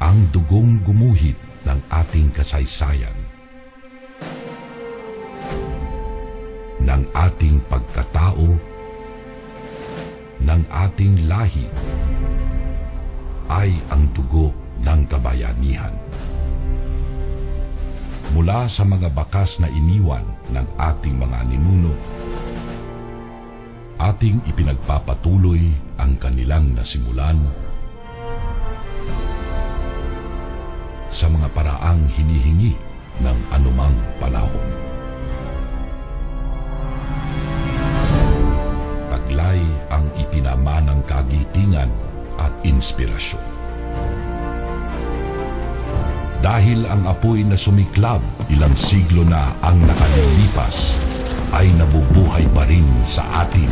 ang dugong gumuhit ng ating kasaysayan, ng ating pagkatao, ng ating lahi, ay ang dugo ng kabayanihan. Mula sa mga bakas na iniwan ng ating mga ninuno, ating ipinagpapatuloy ang kanilang nasimulan sa mga paraang hinihingi ng anumang panahon. Taglay ang ipinamanang kagitingan at inspirasyon. Dahil ang apoy na sumiklab ilang siglo na ang nakalilipas ay nabubuhay pa rin sa atin.